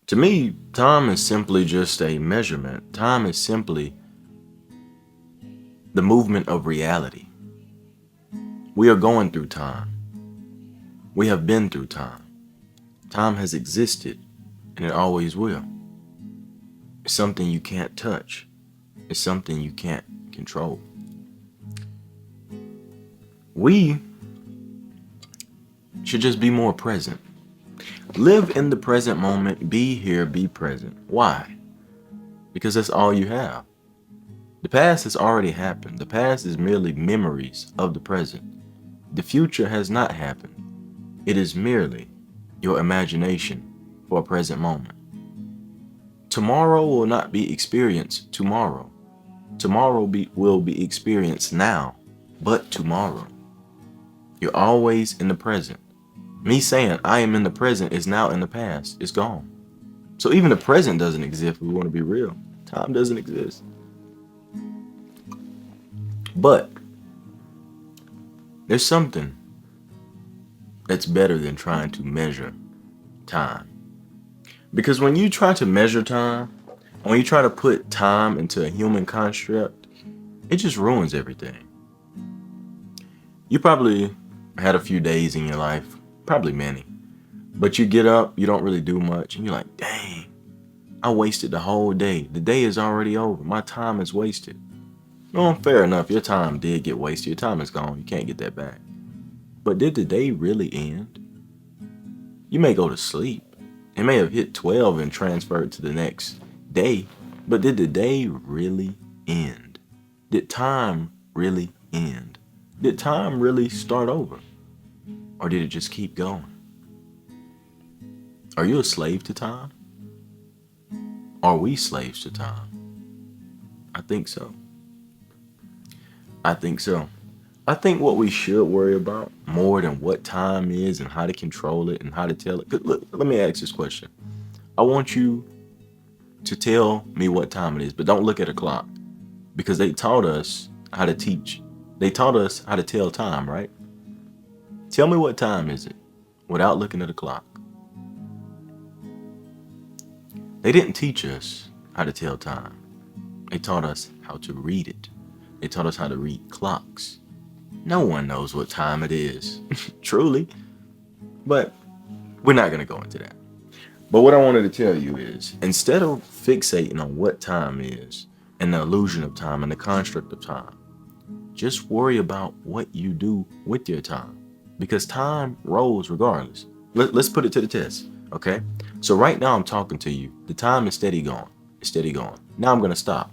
To me, time is simply just a measurement. Time is simply the movement of reality. We are going through time. We have been through time. Time has existed, and it always will. It's something you can't touch. It's something you can't control. We should just be more present. Live in the present moment. Be here, be present. Why? Because that's all you have. The past has already happened. The past is merely memories of the present. The future has not happened. It is merely your imagination for a present moment. Tomorrow will not be experienced tomorrow. Will be experienced now, but tomorrow. You're always in the present. Me saying I am in the present is now in the past. It's gone. So even the present doesn't exist if we want to be real. Time doesn't exist. But there's something that's better than trying to measure time. Because when you try to measure time, when you try to put time into a human construct, it just ruins everything. You probably had a few days in your life, probably many, but you get up, you don't really do much, and you're like, dang, I wasted the whole day. The day is already over. My time is wasted. Well, fair enough, your time did get wasted. Your time is gone. You can't get that back. But did the day really end? You may go to sleep. It may have hit 12 and transferred to the next day, but did the day really end? Did time really end? Did time really start over? Or did it just keep going? Are you a slave to time? Are we slaves to time? I think so. I think so. I think what we should worry about more than what time is and how to control it and how to tell it. Look, let me ask this question. I want you to tell me what time it is, but don't look at a clock because they taught us how to teach. They taught us how to tell time, right? Tell me what time is it without looking at a clock. They didn't teach us how to tell time. They taught us how to read it. They taught us how to read clocks. No one knows what time it is, truly, but we're not going to go into that. But what I wanted to tell you is instead of fixating on what time is and the illusion of time and the construct of time, just worry about what you do with your time because time rolls regardless. Let's put it to the test, okay? So right now I'm talking to you. The time is steady going. It's steady going. Now I'm going to stop.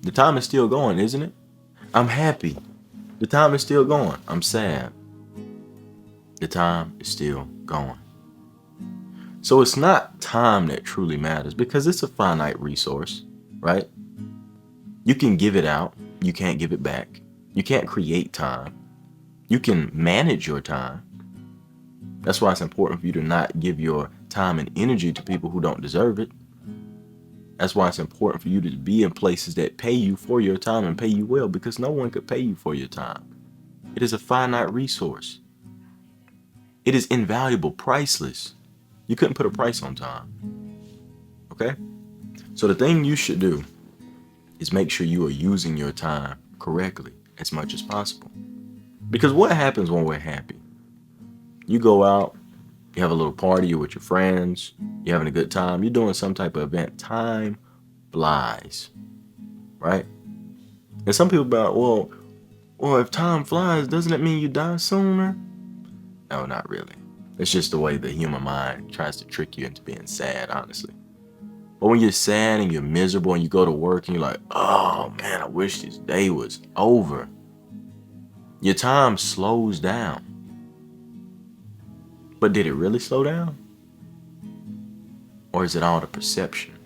The time is still going, isn't it? I'm happy. The time is still going. I'm sad. The time is still going. So it's not time that truly matters because it's a finite resource, right? You can give it out. You can't give it back. You can't create time. You can manage your time. That's why it's important for you to not give your time and energy to people who don't deserve it. That's why it's important for you to be in places that pay you for your time and pay you well because no one could pay you for your time. It is a finite resource. It is invaluable, priceless. You couldn't put a price on time. Okay? So the thing you should do is make sure you are using your time correctly as much as possible. Because what happens when we're happy? You go out, you have a little party, you're with your friends, you're having a good time, you're doing some type of event. Time flies, right? And some people be like, well, if time flies, doesn't it mean you die sooner? No, not really. It's just the way the human mind tries to trick you into being sad, honestly. But when you're sad and you're miserable and you go to work and you're like, oh man, I wish this day was over. Your time slows down. But did it really slow down? Or is it all the perception?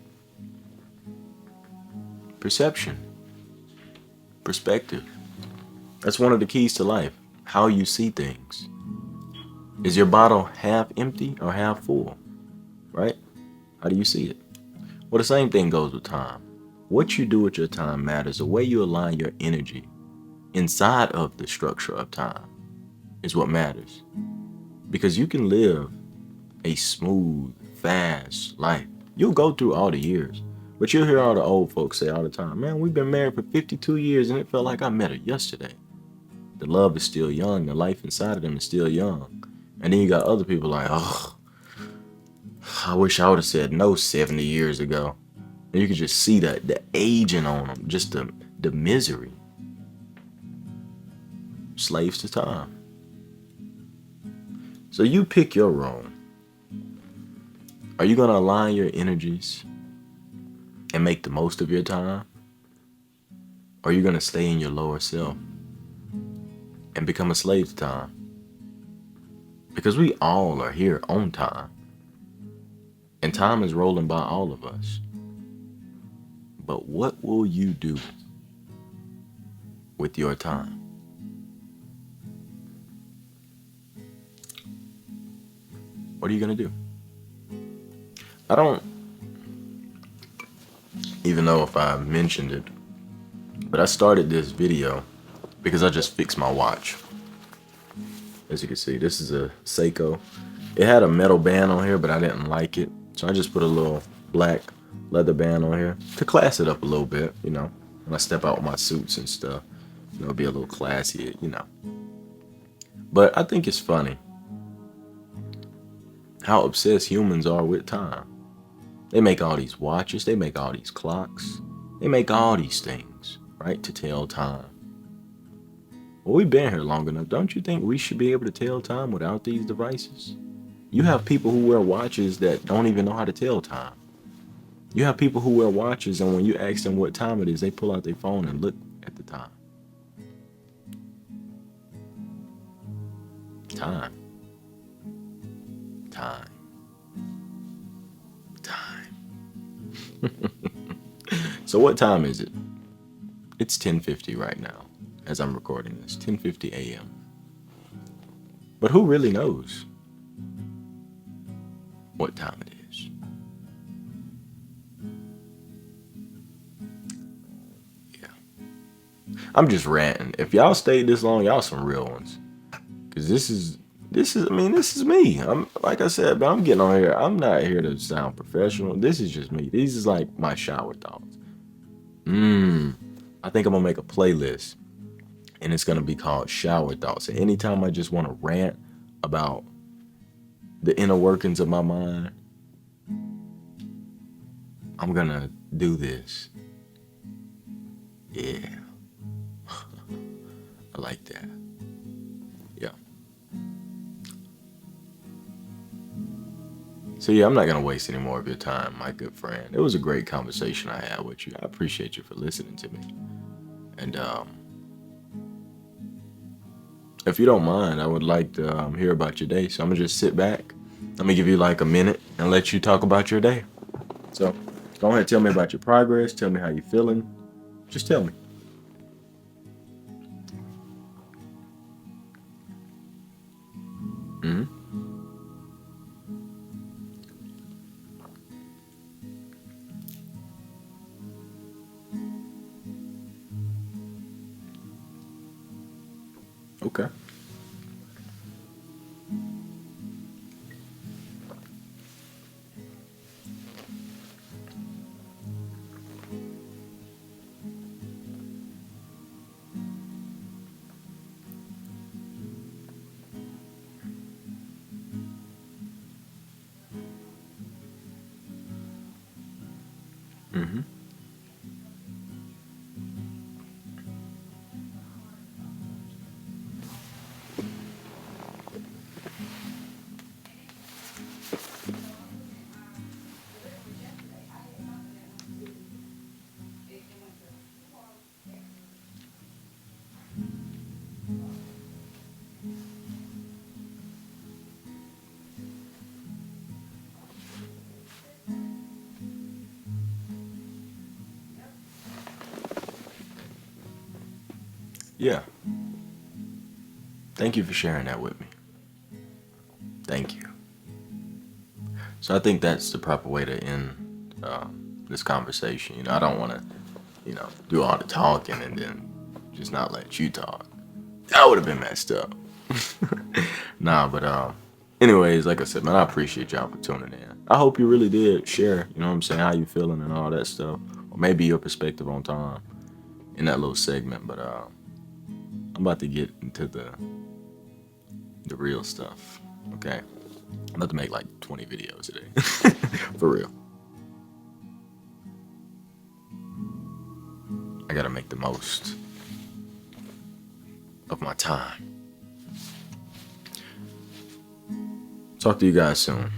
Perception. Perspective. That's one of the keys to life. How you see things. Is your bottle half empty or half full? Right? How do you see it? Well, the same thing goes with time. What you do with your time matters. The way you align your energy inside of the structure of time is what matters. Because you can live a smooth, fast life. You'll go through all the years, but you'll hear all the old folks say all the time, man, we've been married for 52 years and it felt like I met her yesterday. The love is still young, the life inside of them is still young. And then you got other people like, oh, I wish I would have said no 70 years ago. And you could just see the aging on them, just the misery. Slaves to time. So you pick your role. Are you going to align your energies and make the most of your time? Or are you going to stay in your lower self and become a slave to time? Because we all are here on time. And time is rolling by all of us. But what will you do with your time? What are you going to do? I don't even know if I mentioned it, but I started this video because I just fixed my watch. As you can see, this is a Seiko. It had a metal band on here, but I didn't like it. So I just put a little black leather band on here to class it up a little bit, you know. When I step out with my suits and stuff, you know, be a little classy, you know. But I think it's funny how obsessed humans are with time. They make all these watches, they make all these clocks, they make all these things, right, to tell time. Well, we've been here long enough. Don't you think we should be able to tell time without these devices? You have people who wear watches that don't even know how to tell time. You have people who wear watches, and when you ask them what time it is, they pull out their phone and look at the time. Time. Time. So what time is it? It's 10:50 right now as I'm recording this, 10:50 a.m. But who really knows what time it is? Yeah. I'm just ranting. If y'all stayed this long, y'all some real ones. Cause this is me. I'm like I said, but I'm getting on here. I'm not here to sound professional. This is just me. These is like my shower thoughts. I think I'm gonna make a playlist, and it's gonna be called Shower Thoughts. And anytime I just want to rant about the inner workings of my mind, I'm gonna do this. Yeah, I like that. Yeah. So yeah, I'm not gonna waste any more of your time, my good friend. It was a great conversation I had with you. I appreciate you for listening to me. And if you don't mind, I would like to hear about your day. So I'm gonna just sit back. Let me give you like a minute and let you talk about your day. So go ahead, tell me about your progress. Tell me how you're feeling. Just tell me. Mm-hmm. Okay. Mm-hmm. Yeah. Thank you for sharing that with me. Thank you. So I think that's the proper way to end this conversation. You know, I don't want to, do all the talking and then just not let you talk. That would have been messed up. Nah, but Anyways, like I said, man, I appreciate y'all for tuning in. I hope you really did share, you know what I'm saying, how you feeling and all that stuff. Or maybe your perspective on time in that little segment. But I'm about to get into the real stuff. Okay. I'm about to make like 20 videos today. For real. I gotta make the most of my time. Talk to you guys soon.